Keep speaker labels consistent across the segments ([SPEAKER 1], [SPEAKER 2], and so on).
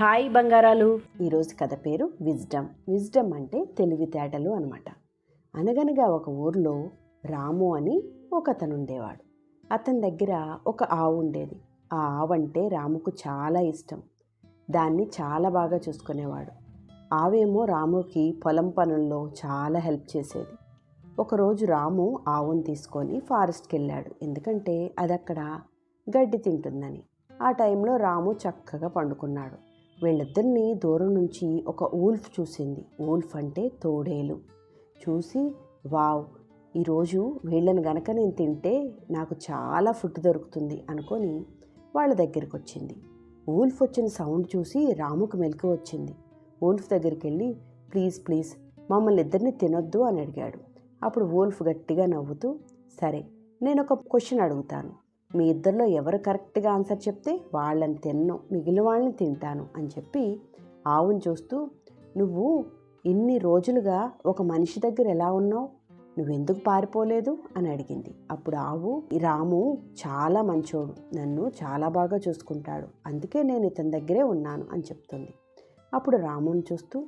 [SPEAKER 1] Hi బంగారాలు. ఈరోజు కథ పేరు విజ్డమ్. విజ్డమ్ అంటే తెలివితేటలు అనమాట. అనగనగా ఒక ఊర్లో రాము అని ఒక అతను ఉండేవాడు. అతని దగ్గర ఒక ఆవు ఉండేది. ఆ ఆవు అంటే రాముకు చాలా ఇష్టం. దాన్ని చాలా బాగా చూసుకునేవాడు. ఆవేమో రాముకి పొలం పనుల్లో చాలా హెల్ప్ చేసేది. ఒకరోజు రాము ఆవును తీసుకొని ఫారెస్ట్కి వెళ్ళాడు. ఎందుకంటే అది అక్కడ గడ్డి తింటుందని. ఆ టైంలో రాము చక్కగా పండుకున్నాడు. వీళ్ళిద్దరినీ దూరం నుంచి ఒక ఊల్ఫ్ చూసింది. ఊల్ఫ్ అంటే తోడేలు. చూసి వావ్, ఈరోజు వీళ్ళని గనక నేను తింటే నాకు చాలా ఫుడ్ దొరుకుతుంది అనుకొని వాళ్ళ దగ్గరికి వచ్చింది. ఊల్ఫ్ వచ్చిన సౌండ్ చూసి రాముకు మెలకు వచ్చింది. ఊల్ఫ్ దగ్గరికి వెళ్ళి ప్లీజ్ ప్లీజ్ మమ్మల్ని ఇద్దరిని తినొద్దు అని అడిగాడు. అప్పుడు ఊల్ఫ్ గట్టిగా నవ్వుతూ సరే, నేను ఒక క్వశ్చన్ అడుగుతాను. మీ ఇద్దరిలో ఎవరు కరెక్ట్గా ఆన్సర్ చెప్తే వాళ్ళని తిన్ను, మిగిలిన వాళ్ళని తింటాను అని చెప్పి ఆవును చూస్తూ నువ్వు ఇన్ని రోజులుగా ఒక మనిషి దగ్గర ఎలా ఉన్నావు, నువ్వెందుకు పారిపోలేదు అని అడిగింది. అప్పుడు ఆవు రాము చాలా మంచోడు, నన్ను చాలా బాగా చూసుకుంటాడు, అందుకే నేను ఇతని దగ్గరే ఉన్నాను అని చెప్తుంది. అప్పుడు రాముని చూస్తూ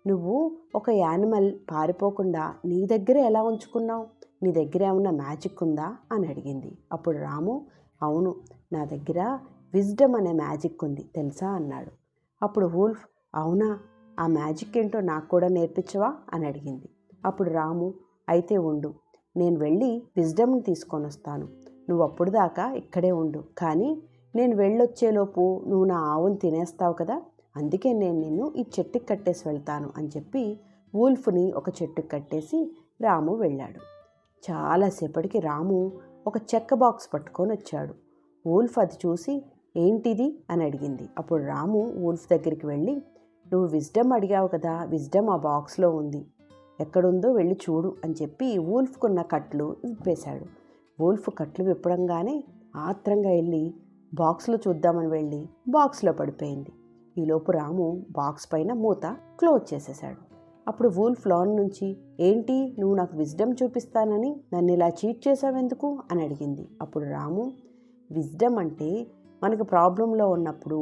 [SPEAKER 1] నువ్వు ఒక యానిమల్ పారిపోకుండా నీ దగ్గరే ఎలా ఉంచుకున్నావు, నీ దగ్గర ఏమన్నా మ్యాజిక్ ఉందా అని అడిగింది. అప్పుడు రాము అవును, నా దగ్గర విజ్డమ్ అనే మ్యాజిక్ ఉంది తెలుసా అన్నాడు. అప్పుడు వూల్ఫ్ అవునా, ఆ మ్యాజిక్ ఏంటో నాకు కూడా నేర్పించవా అని అడిగింది. అప్పుడు రాము అయితే ఉండు, నేను వెళ్ళి విజ్డమ్ని తీసుకొని వస్తాను, నువ్వు అప్పుడు దాకా ఇక్కడే ఉండు, కానీ నేను వెళ్ళొచ్చేలోపు నువ్వు నా ఆవును తినేస్తావు కదా, అందుకే నేను నిన్ను ఈ చెట్టుకి కట్టేసి వెళ్తాను అని చెప్పి వూల్ఫ్ని ఒక చెట్టుకి కట్టేసి రాము వెళ్ళాడు. చాలాసేపటికి రాము ఒక చెక్క బాక్స్ పట్టుకొని వచ్చాడు. వూల్ఫ్ అది చూసి ఏంటిది అని అడిగింది. అప్పుడు రాము వూల్ఫ్ దగ్గరికి వెళ్ళి నువ్వు విజ్డమ్ అడిగావు కదా, విజ్డమ్ ఆ బాక్స్లో ఉంది, ఎక్కడుందో వెళ్ళి చూడు అని చెప్పి వూల్ఫ్కున్న కట్లు విప్పేశాడు. వూల్ఫ్ కట్లు విప్పడంగానే ఆత్రంగా వెళ్ళి బాక్స్లో చూద్దామని వెళ్ళి బాక్స్లో పడిపోయింది. ఈలోపు రాము బాక్స్ పైన మూత క్లోజ్ చేసేశాడు. అప్పుడు వూల్ఫ్ లోన్ నుంచి ఏంటి, నువ్వు నాకు విజ్డమ్ చూపిస్తానని నన్ను ఇలా చీట్ చేసావెందుకు అని అడిగింది. అప్పుడు రాము విజ్డమ్ అంటే మనకు ప్రాబ్లంలో ఉన్నప్పుడు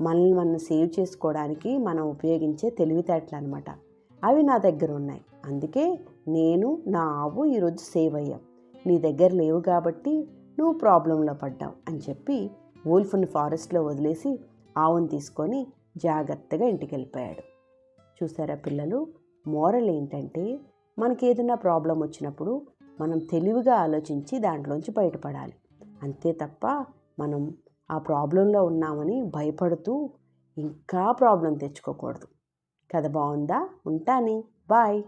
[SPEAKER 1] మనల్ని మనం సేవ్ చేసుకోవడానికి మనం ఉపయోగించే తెలివితేటలు అనమాట. అవి నా దగ్గర ఉన్నాయి, అందుకే నేను నా ఆవు ఈరోజు సేవ్ అయ్యాం, నీ దగ్గర లేవు కాబట్టి నువ్వు ప్రాబ్లంలో పడ్డావు అని చెప్పి వూల్ఫ్ని ఫారెస్ట్లో వదిలేసి ఆవును తీసుకొని జాగ్రత్తగా ఇంటికి వెళ్ళిపోయాడు. చూసారా పిల్లలు, మోరల్ ఏంటంటే మనకి ఏదైనా ప్రాబ్లం వచ్చినప్పుడు మనం తెలివిగా ఆలోచించి దాంట్లోంచి బయటపడాలి, అంతే తప్ప మనం ఆ ప్రాబ్లంలో ఉన్నామని భయపడుతూ ఇంకా ప్రాబ్లం తెచ్చుకోకూడదు. కథ బాగుందా? ఉంటాని, బాయ్.